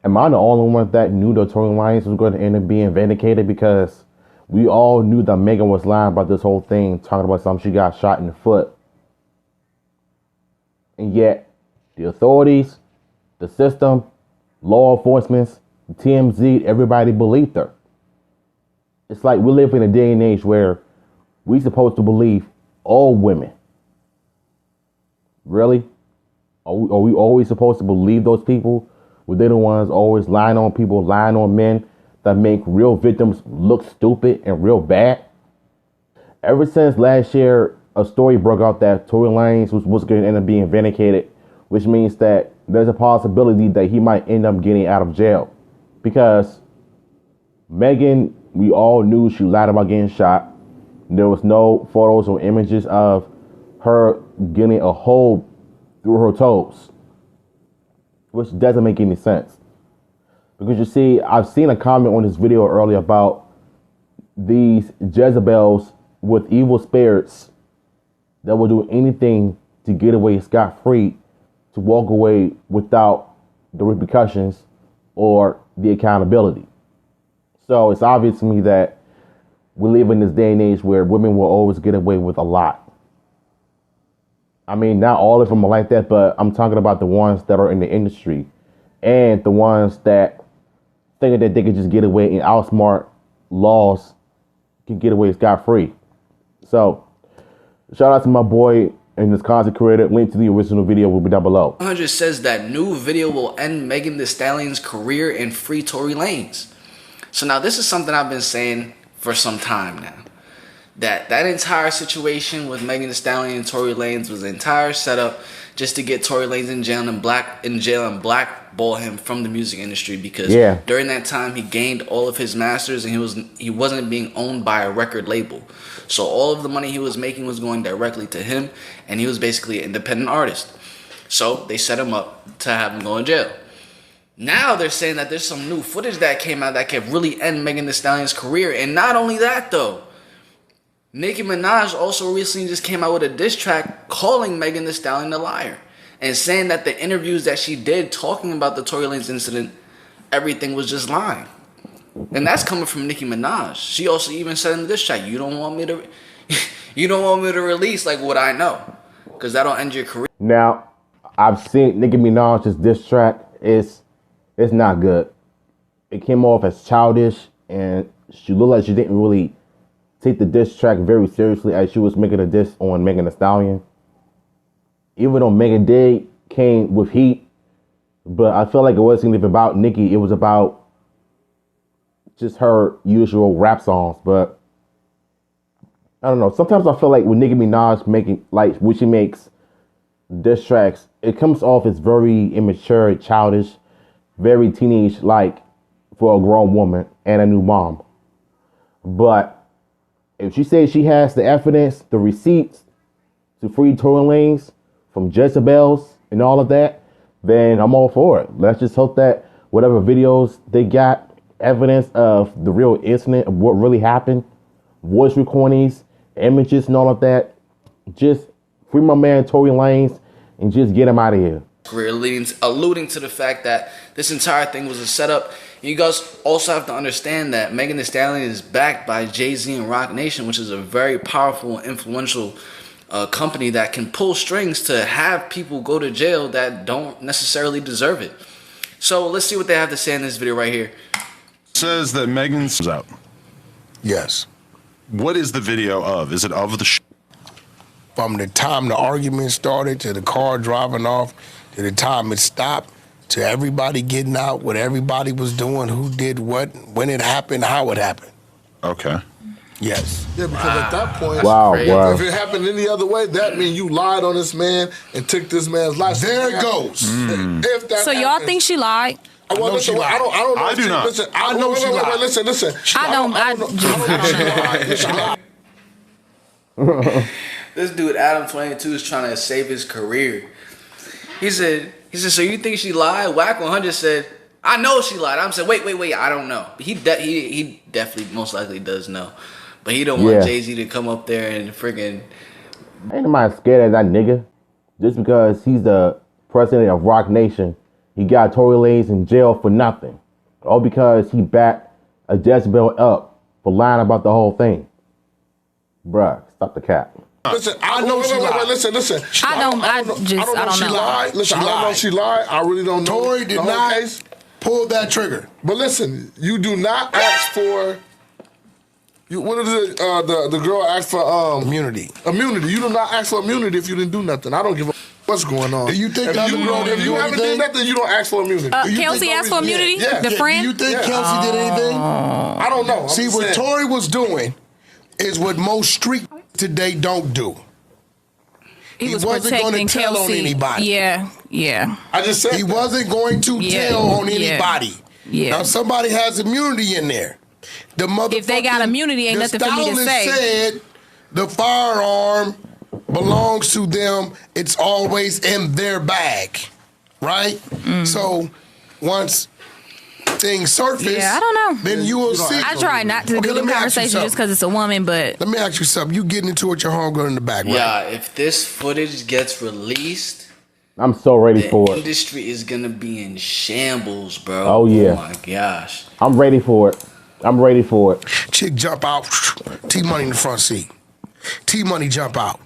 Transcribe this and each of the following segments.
am I the only one that knew the Tory Lanez was going to end up being vindicated? Because we all knew that Megan was lying about this whole thing, talking about something she got shot in the foot. And yet, the authorities, the system, law enforcement, TMZ, everybody believed her. It's like we live in a day and age where we supposed to believe all women. Really? Are we always supposed to believe those people? Were they the ones always lying on people, lying on men that make real victims look stupid and real bad? Ever since last year, a story broke out that Tory Lanez was going to end up being vindicated, which means that there's a possibility that he might end up getting out of jail. Because Megan, we all knew she lied about getting shot. There was no photos or images of her getting a hole through her toes, which doesn't make any sense. Because you see, I've seen a comment on this video earlier about these Jezebels with evil spirits that will do anything to get away scot-free, to walk away without the repercussions or the accountability. So it's obvious to me that we live in this day and age where women will always get away with a lot. I mean, not all of them are like that, but I'm talking about the ones that are in the industry and the ones that think that they can just get away and outsmart laws, can get away scot-free. So, shout out to my boy and his content creator. Link to the original video will be down below. 100 says that new video will end Megan Thee Stallion's career and free Tory Lanez. So now this is something I've been saying for some time now. That entire situation with Megan Thee Stallion and Tory Lanez was an entire setup just to get Tory Lanez in jail and blackball him from the music industry, because during that time he gained all of his masters and he wasn't being owned by a record label. So all of the money he was making was going directly to him, and he was basically an independent artist. So they set him up to have him go in jail. Now they're saying that there's some new footage that came out that could really end Megan Thee Stallion's career. And not only that though, Nicki Minaj also recently just came out with a diss track calling Megan Thee Stallion a liar and saying that the interviews that she did talking about the Tory Lanez incident, everything was just lying. And that's coming from Nicki Minaj. She also even said in the diss track, you don't want me to release like what I know, because that'll end your career. Now, I've seen Nicki Minaj's diss track. It's not good. It came off as childish, and she looked like she didn't really take the diss track very seriously as she was making a diss on Megan Thee Stallion. Even though Megan came with heat, but I feel like it wasn't even about Nicki. It was about just her usual rap songs. But I don't know. Sometimes I feel like when Nicki Minaj when she makes diss tracks, it comes off as very immature, childish, very teenage-like for a grown woman and a new mom. But if she says she has the evidence, the receipts to free Tory Lanez from Jezebels and all of that, then I'm all for it. Let's just hope that whatever videos they got, evidence of the real incident, of what really happened, voice recordings, images and all of that, just free my man Tory Lanez and just get him out of here. Career alluding to the fact that this entire thing was a setup. You guys also have to understand that Megan Thee Stallion is backed by Jay-Z and Roc Nation, which is a very powerful and influential company that can pull strings to have people go to jail that don't necessarily deserve it. So let's see what they have to say in this video right here. It says that Megan's out. Yes. What is the video of? Is it of the From the time the argument started to the car driving off, to the time it stopped, to everybody getting out, what everybody was doing, who did what, when it happened, how it happened. Okay. Yes. Yeah, because at that point, Wow. if it happened any other way, that means you lied on this man and took this man's life. There it goes. If that So y'all think she lied? I know she lied. I don't know. I do not. Listen, I know she lied. Listen. I don't. She lied. This dude Adam 22 is trying to save his career. He said, so you think she lied? Wack 100 said, I know she lied. I'm saying, wait, I don't know. He definitely most likely does know. But he don't want Jay-Z to come up there and freaking... Ain't nobody scared of that nigga. Just because he's the president of Roc Nation he got Tory Lanez in jail for nothing. All because he backed a Jezebel up for lying about the whole thing. Bruh, stop the cap. Listen, I know she lied. Listen. I don't know. She lied. Listen, I don't know if she lied. I really don't know. Tory did not pull that trigger. But listen, you do not ask for. What is it? The girl asked for immunity. Immunity. You do not ask for immunity if you didn't do nothing. I don't give a what's going on. Do you think if you haven't did nothing, you don't ask for immunity. Kelsey asked for immunity? Yeah. The friend? Do you think Kelsey did anything? I don't know. See, what Tory was doing is what most street today don't do. He was wasn't going to protecting tell Kelsey. on anybody. Yeah. I just said he wasn't going to tell on anybody. Yeah. Now somebody has immunity in there. The if they got immunity, ain't nothing for me to say. Said the firearm belongs to them. It's always in their bag, right? So once things surface, I don't know. Then you will see. I try not to do the conversation just because it's a woman, but let me ask you something. You getting into it with your homegirl in the back, right? Yeah, if this footage gets released, I'm so ready for the it. industry is gonna be in shambles, bro. Oh, yeah. Oh my gosh. I'm ready for it. Chick jump out, T-Money in the front seat. T-Money jump out.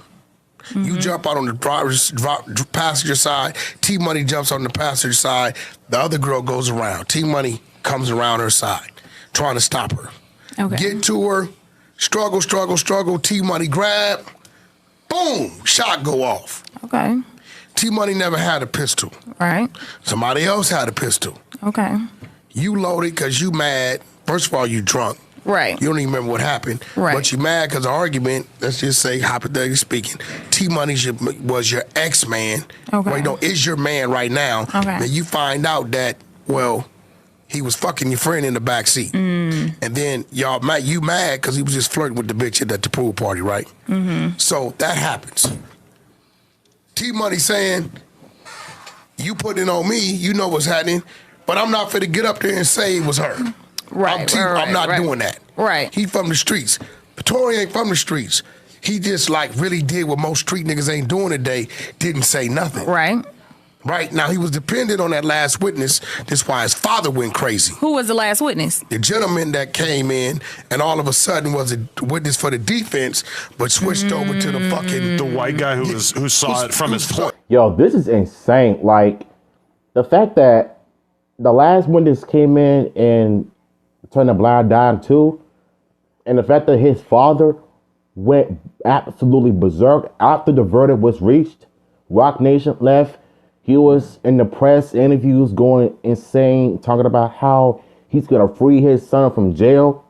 You jump out on the passenger side. T-Money jumps on the passenger side. The other girl goes around. T-Money comes around her side, trying to stop her. Okay. Get to her. Struggle. T-Money grab. Boom. Shot go off. Okay. T-Money never had a pistol. Right. Somebody else had a pistol. Okay. You loaded because you mad. First of all, you drunk. Right. You don't even remember what happened. Right. But you mad because the argument, let's just say, hypothetically speaking, T-Money was your ex-man. Okay. Well, is your man right now. Okay. Then you find out that, well, he was fucking your friend in the back seat. And then you mad because he was just flirting with the bitch at the pool party, right? So that happens. T-Money saying, you put it on me, you know what's happening, but I'm not finna get up there and say it was her. Right. I'm not doing that. Right. He from the streets. But Tory ain't from the streets. He just really did what most street niggas ain't doing today. Didn't say nothing. Right. Right. Now he was dependent on that last witness. That's why his father went crazy. Who was the last witness? The gentleman that came in and all of a sudden was a witness for the defense, but switched over to the fucking the white guy who saw it from his point. Yo, this is insane. Like the fact that the last witness came in and turned a blind eye too, and the fact that his father went absolutely berserk after the verdict was reached. Rock Nation left. He was in the press interviews going insane, talking about how he's gonna free his son from jail.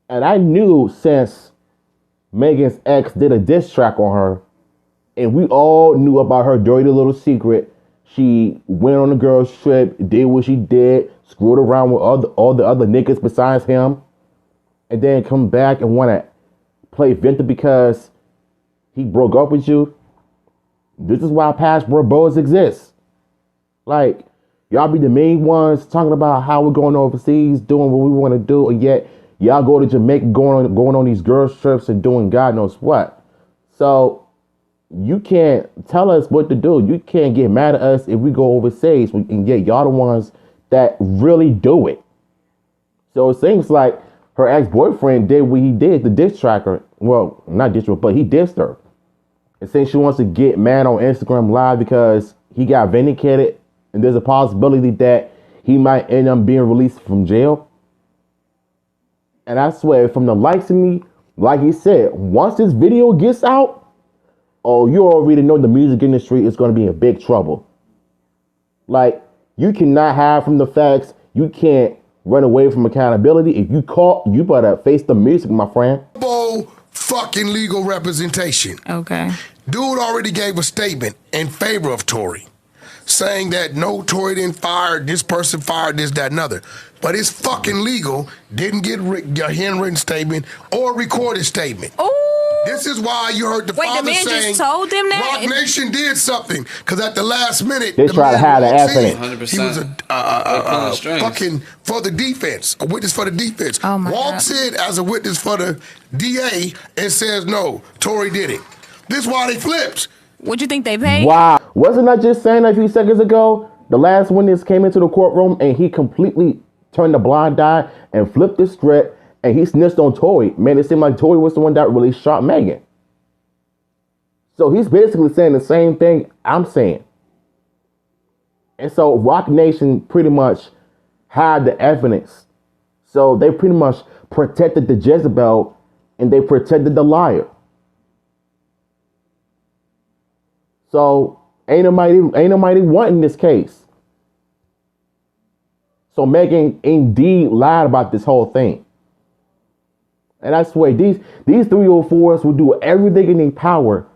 And I knew since Megan's ex did a diss track on her, and we all knew about her dirty little secret. She went on a girl's trip, did what she did, screwed around with all the other niggas besides him, and then come back and want to play victim because he broke up with you. This is why passport bros exist. Like, y'all be the main ones talking about how we're going overseas, doing what we want to do, and yet y'all go to Jamaica going on these girls trips and doing God knows what. So you can't tell us what to do. You can't get mad at us if we go overseas, and yet y'all the ones that really do it. So it seems like her ex-boyfriend did what he did, the diss tracker. Well, not diss her, but he dissed her. And saying she wants to get mad on Instagram Live because he got vindicated, and there's a possibility that he might end up being released from jail. And I swear, from the likes of me, like he said, once this video gets out, oh, you already know the music industry is going to be in big trouble. Like, you cannot hide from the facts. You can't run away from accountability. If you caught, you better face the music, my friend. Fucking legal representation. Okay. Dude already gave a statement in favor of Tory, saying that no, Tory didn't fire, this person fired this, that, and other. But it's fucking legal, didn't get a handwritten statement or recorded statement. Ooh. This is why you heard the Wait, father the man saying, just told them that? Rock Nation did something. Because at the last minute, they tried to hide the evidence. 100%. He was fucking for the defense, a witness for the defense. Oh my Walks God. in as a witness for the DA and says, no, Tory did it. This is why they flipped. What you think they paid? Wow. Wasn't I just saying a few seconds ago? The last witness came into the courtroom and he completely turned a blind eye and flipped the script and he snitched on Tory. Man, it seemed like Tory was the one that really shot Megan. So he's basically saying the same thing I'm saying. And so Rock Nation pretty much had the evidence. So they pretty much protected the Jezebel and they protected the liar. So ain't nobody wanting this case. So Megan indeed lied about this whole thing. And I swear these 304s will do everything in their power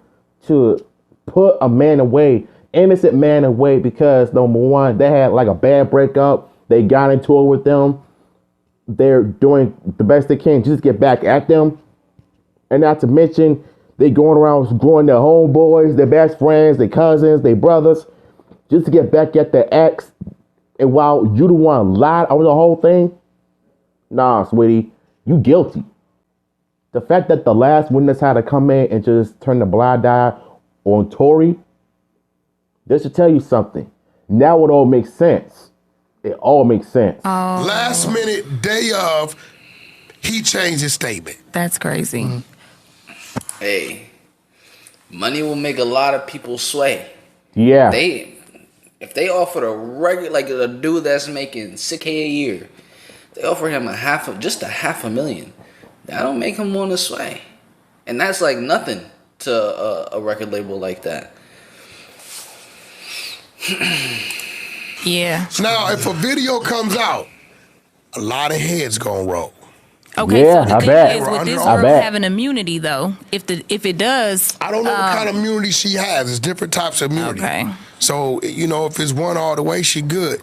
to put a man away, innocent man away, because number one, they had like a bad breakup. They got into it with them. They're doing the best they can just get back at them. And not to mention, they going around growing their homeboys, their best friends, their cousins, their brothers, just to get back at their ex. And while you the one lied on the whole thing, nah, sweetie, you guilty. The fact that the last witness had to come in and just turn the blind eye on Tory, this should tell you something. Now it all makes sense. It all makes sense. Last minute, day of, he changed his statement. That's crazy. Hey, money will make a lot of people sway. Yeah. If they offered a regular, like a dude that's making $6K a year, they offer him just a $500,000. That don't make him want to sway, and that's like nothing to a record label like that. Yeah. Now, if a video comes out, a lot of heads gonna roll. Okay, Yeah, so I the bet. thing is with this I girl bet. having immunity though, if it does, I don't know what kind of immunity she has. It's different types of immunity. Okay. So, if it's one all the way, she good.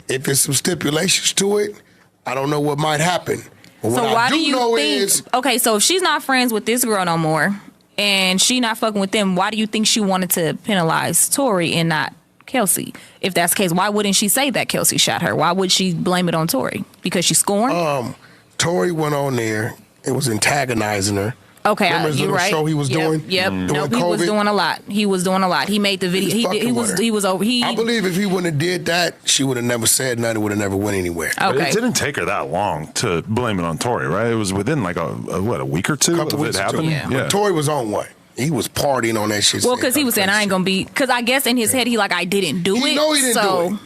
If it's some stipulations to it, I don't know what might happen. But so what why I do you know think? is, Okay, so if she's not friends with this girl no more, and she not fucking with them, why do you think she wanted to penalize Tory and not Kelsey? If that's the case, why wouldn't she say that Kelsey shot her? Why would she blame it on Tory? Because she's scorned? Tory went on there and was antagonizing her. Okay, Remember his you're little right. show he was doing? Yep. During No, he was COVID? doing a lot. He was doing a lot. He made the video. He was over. I believe if he wouldn't have did that, she would have never said nothing. Would have never went anywhere. But Okay. it didn't take her that long to blame it on Tory, right? It was within like a week or two Couple of it weeks happening. Yeah. But Tory was on one. He was partying on that shit. Well, because he was saying I ain't gonna be. Because I guess in his head he like I didn't do it. He know he didn't so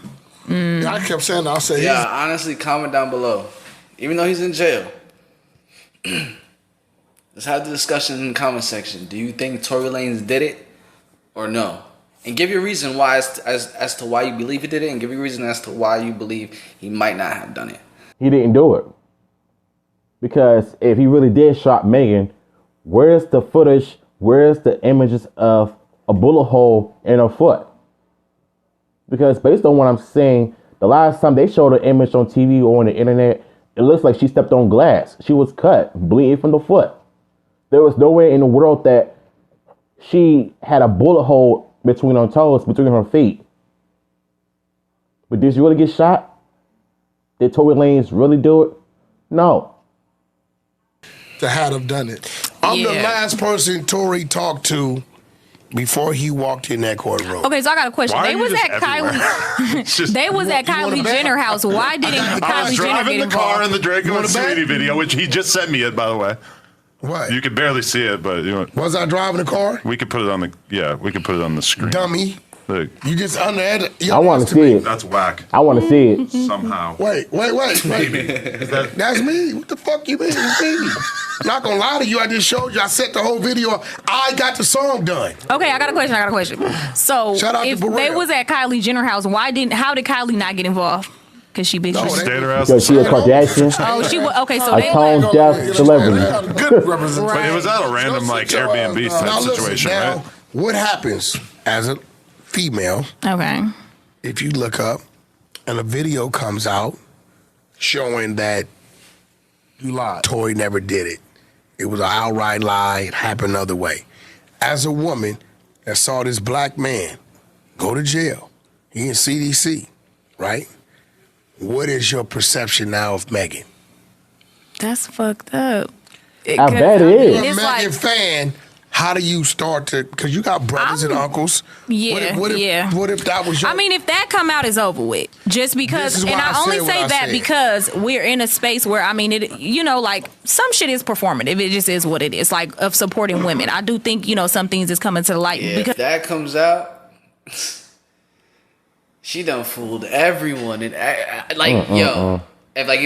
do it. I kept saying, I'll say, Yeah, honestly, comment down below. Even though he's in jail, let's have the discussion in the comment section. Do you think Tory Lanez did it or no? And give your reason why as to why you believe he did it, and give your reason as to why you believe he might not have done it. He didn't do it. Because if he really did shot Megan, where's the footage? Where's the images of a bullet hole in her foot? Because based on what I'm seeing, the last time they showed an image on TV or on the internet, it looks like she stepped on glass. She was cut, bleeding from the foot. There was no way in the world that she had a bullet hole between her toes, between her feet. But did she really get shot? Did Tory Lanez really do it? No. to had have done it. I'm the Yeah. last person Tory talked to before he walked in that courtroom. Okay, so I got a question. Why They are you was just at everywhere? Kylie. It's just- They was at want a Kylie bet? Jenner house. Why didn't I Kylie was Jenner driving get the car in involved? the Draco wanna and bet? Sweetie video, which he just sent me it, by the way. What? You could barely see it, but Was I driving the car? we could put it on the screen. Dummy. Look, You just under. I want to see it. that's whack I want to see it. somehow. Wait. That's me. What the fuck you mean? It's me. Not gonna lie to you. I just showed you. I set the whole video up. I got the song done. Okay, I got a question. So Shout out to if Burrell. they was at Kylie Jenner house, how did Kylie not get involved? Because she bitch. No, they- Stayed her ass Because she a inside. Kardashian, Oh, she was okay. So a they tone went. deaf celebrity. Good representation. But it was at a random like Airbnb type Now listen. situation, Now, right? what happens as a female Okay. if you look up and a video comes out showing that You lied. Tory never did it? It was an outright lie. It happened the other way. As a woman that saw this black man go to jail, he in CDC, right? What is your perception now of Megan? That's fucked up. I bet it is. You're a It's Megan like fan. how do you start to? Because you got brothers and uncles. Yeah, What if that was your? I mean, if that come out, it's over with. Just because, and I only say that because we're in a space where, I mean, it, you know, like some shit is performative. It just is what it is. Like of supporting women, I do think, you know, some things is coming to the light. Yeah, because if that comes out, she done fooled everyone. And if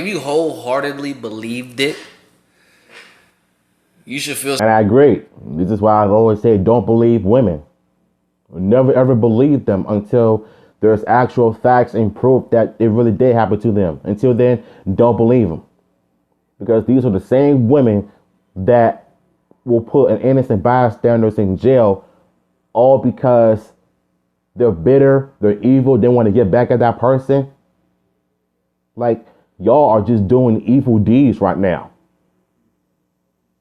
you wholeheartedly believed it, you should feel. And I agree. This is why I've always said, don't believe women. Never ever believe them until there's actual facts and proof that it really did happen to them. Until then, don't believe them. Because these are the same women that will put an innocent bystanders in jail, all because they're bitter, they're evil, they want to get back at that person. Like, y'all are just doing evil deeds right now.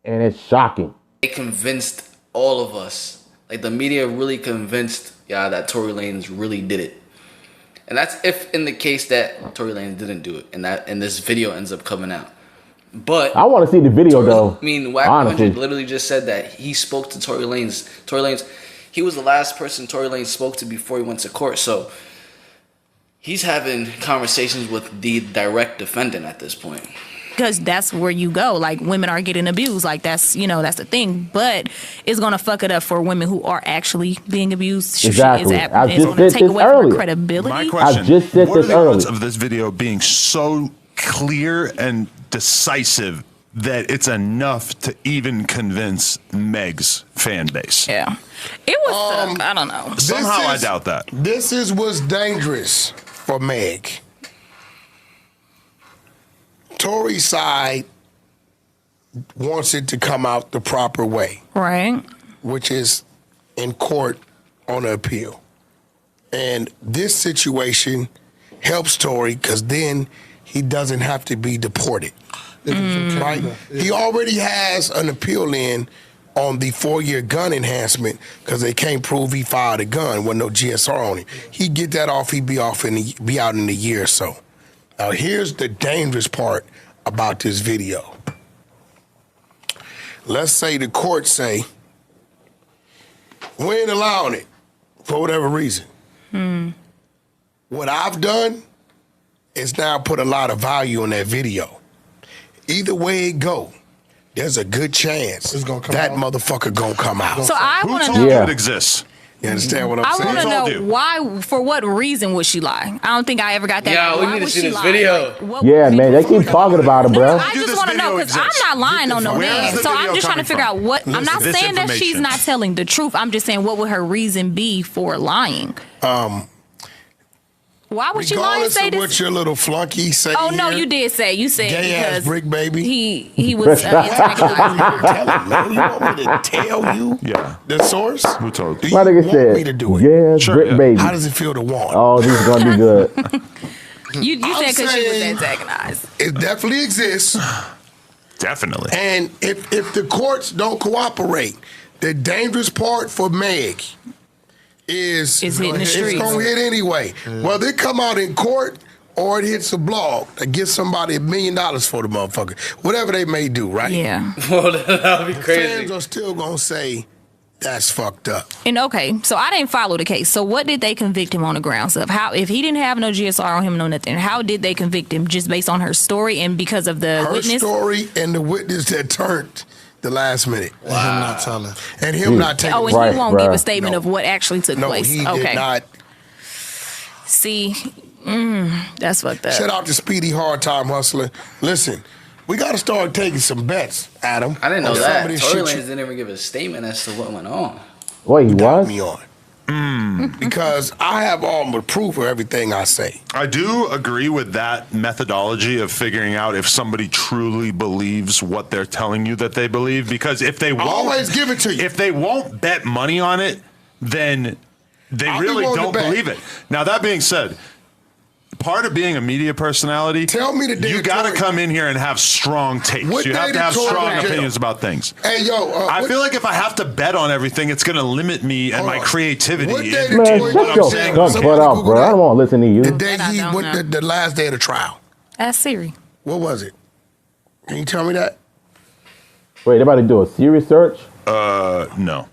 And it's shocking. They convinced all of us. Like, the media really convinced y'all that Tory Lanez really did it. And that's if in the case that Tory Lanez didn't do it and this video ends up coming out. But I want to see the video though. I mean, Wack 100 literally just said that he spoke to Tory Lanez. Tory Lanez, he was the last person Tory Lanez spoke to before he went to court. So he's having conversations with the direct defendant at this point. Because that's where you go. Like, women are getting abused. Like, that's, you know, that's the thing. But it's going to fuck it up for women who are actually being abused. Exactly. It's going to take away from her credibility. My question, I just said what are this the odds earlier of this video being so clear and decisive that it's enough to even convince Meg's fan base? Yeah. It was, I don't know. Somehow I doubt that. This is what's dangerous for Meg. Tory's side wants it to come out the proper way. Right. Which is in court on an appeal. And this situation helps Tory because then he doesn't have to be deported. Right? He already has an appeal in on the 4-year gun enhancement because they can't prove he fired a gun with no GSR on it. He'd get that off, he'd be out in a year or so. Now, here's the dangerous part about this video. Let's say the court say, we ain't allowing it for whatever reason. What I've done is now put a lot of value on that video. Either way it go, there's a good chance that motherfucker gonna come out. So I Who want to told know. you it exists? You understand what I'm I saying? want to told know you? why, for what reason would she lie? I don't think I ever got that. Yeah, we Why need to would see she this lie? video. Like, what Yeah, would man, they people- keep talking about it, bro. I Do just this want to know video because I'm exist? not lying on no Where man. is the So I'm video just trying to coming figure from? out what. I'm not This saying that she's information. not telling the truth. I'm just saying what would her reason be for lying? Why would she lie and Regardless say of this? what your little flunky say Oh no, here, you did say. You said gay ass because brick baby. he was antagonized. Tell him, man. You want me to tell you Yeah. the source? Who told Do you? My you nigga want me to said, do it? yeah, Sure, brick yeah. baby. How does it feel to want? Oh, this is going to be good. You said because she was saying- antagonized. It definitely exists. Definitely. And if the courts don't cooperate, the dangerous part for Meg is It's hitting the it's streets. gonna hit anyway. Whether it come out in court or it hits a blog that gets somebody $1 million for the motherfucker. Whatever they may do, right? Yeah. Well, that would be crazy. Fans are still gonna say that's fucked up. And okay, so I didn't follow the case. So what did they convict him on the grounds of? How, if he didn't have no GSR on him, no nothing, how did they convict him? Just based on her story and because of the Her witness? story and the witness that turned the last minute. And him not telling. And him not taking Oh, and Right, he won't give right. a statement No. of what actually took No, place. he Okay. did not. See, that's fucked up. Shout out to Speedy Hard Time Hustler. Listen, we got to start taking some bets, Adam. I didn't know on some that. of this Tory shit Lanez you didn't even give a statement as to what went on. Wait, he got was? me on. Because I have all the proof of everything I say. I do agree with that methodology of figuring out if somebody truly believes what they're telling you that they believe. Because if they won't, always give it to you. If they won't bet money on it, then they I'll be really willing to don't bet. believe it. Now, that being said, part of being a media personality, Tell me the day you got to Tory- come in here and have strong takes. What You day have did to have Tory strong go to jail? opinions about things. Hey, yo. I feel like if I have to bet on everything, it's going to limit me and Hold my on. creativity. What day in- did Man, Tory shut go your to jail? skunk Somebody butt up, Google bro. I that. don't want to listen to you. The day That I he don't went, know. the last day of the trial. That's Siri. What was it? Can you tell me that? Wait, they about to do a serious search? No,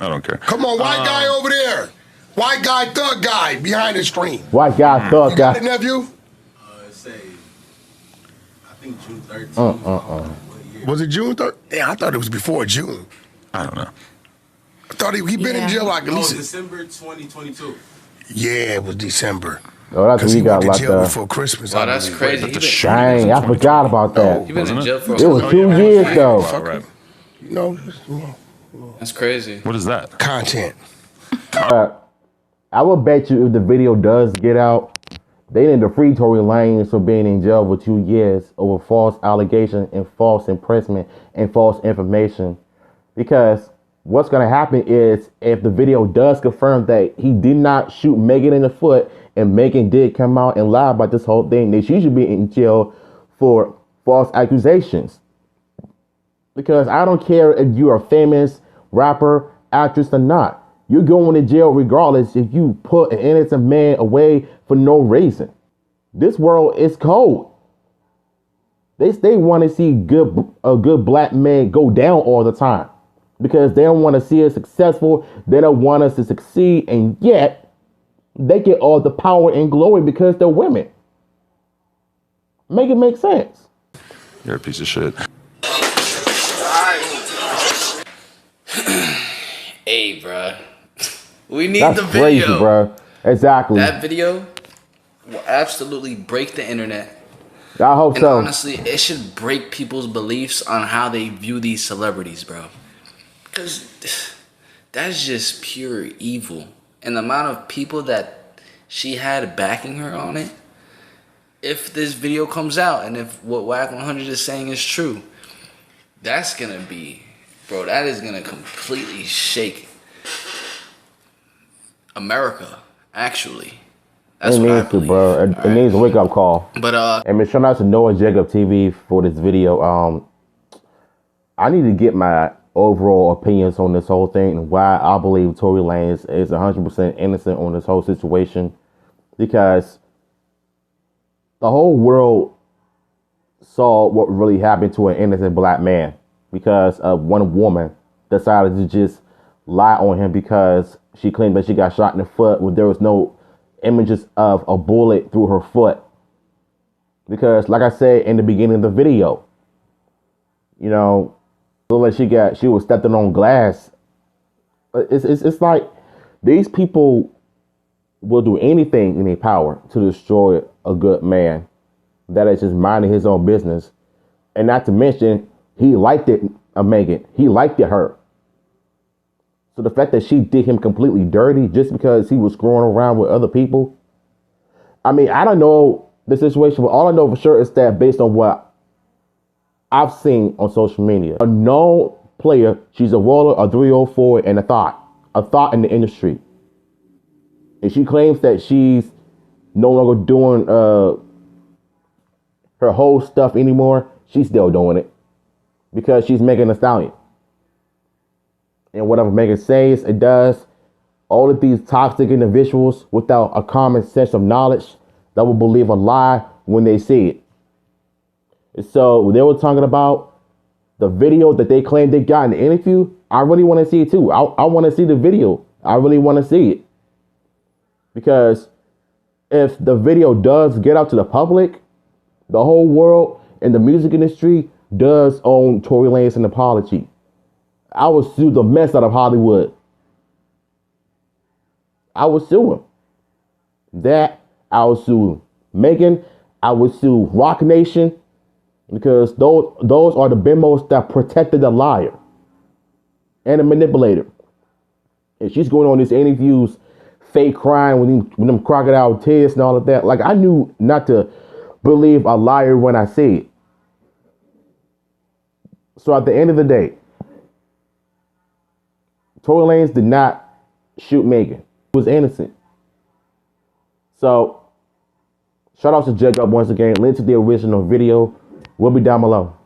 I don't care. Come on, white guy over there. White guy, thug guy behind the screen. White guy, thug You got it, guy. nephew? Say, I think June 13th. Was it June 3rd? Yeah, I thought it was before June. I don't know. I thought he been in jail like at No, least. December 2022. Yeah, it was December. Oh, that's Because when he you got went to locked jail up. before Christmas. Wow, I that's believe. crazy. But He the been, shooting Dang, was in I forgot about that. he been in jail for It was 2 years though. All right. You know, That's crazy. What is that? content. I would bet you if the video does get out, they need to free Tory Lanez for being in jail for 2 years over false allegation and false imprisonment and false information. Because what's going to happen is if the video does confirm that he did not shoot Megan in the foot and Megan did come out and lie about this whole thing, then she should be in jail for false accusations. Because I don't care if you're a famous rapper, actress or not. You're going to jail regardless if you put an innocent man away for no reason. This world is cold. They want to see a good black man go down all the time because they don't want to see us successful. They don't want us to succeed, and yet they get all the power and glory because they're women. Make it make sense. You're a piece of shit. Hey, bruh. We need That's the video. crazy, bro. Exactly. That video will absolutely break the internet. I hope And so. honestly, it should break people's beliefs on how they view these celebrities, bro. Because that's just pure evil. And the amount of people that she had backing her on it, if this video comes out and if what Wack 100 is saying is true, that's going to be, bro, that is going to completely shake America, actually. That's It what I needs to, believe. bro. It needs a wake up call. But And shout out to Noah Jacob TV for this video. I need to get my overall opinions on this whole thing and why I believe Tory Lanez is 100% innocent on this whole situation, because the whole world saw what really happened to an innocent black man because one woman decided to just lie on him because she claimed that she got shot in the foot when there was no images of a bullet through her foot. Because like I said in the beginning of the video, you know, looked like she was stepping on glass. It's like these people will do anything in their power to destroy a good man that is just minding his own business. And not to mention, he liked it, Megan. He liked it, her. So the fact that she did him completely dirty just because he was screwing around with other people. I mean, I don't know the situation, but all I know for sure is that based on what I've seen on social media, a known player, she's a roller, a 304, and a thought in the industry. And she claims that she's no longer doing her whole stuff anymore. She's still doing it because she's Megan Thee Stallion. And whatever Megan says, it does. All of these toxic individuals without a common sense of knowledge that will believe a lie when they see it. And so they were talking about the video that they claimed they got in the interview. I really want to see it too. I want to see the video. I really want to see it. Because if the video does get out to the public, the whole world and the music industry does owe Tory Lanez an apology. I would sue the mess out of Hollywood. I would sue him. That, I would sue Megan. I would sue Rock Nation. Because those are the bimbos that protected the liar and the manipulator. And she's going on these interviews, fake crying with them crocodile tears and all of that. Like, I knew not to believe a liar when I see it. So at the end of the day, Tory Lanez did not shoot Megan. He was innocent. So, shout out to Jacob once again. Link to the original video will be down below.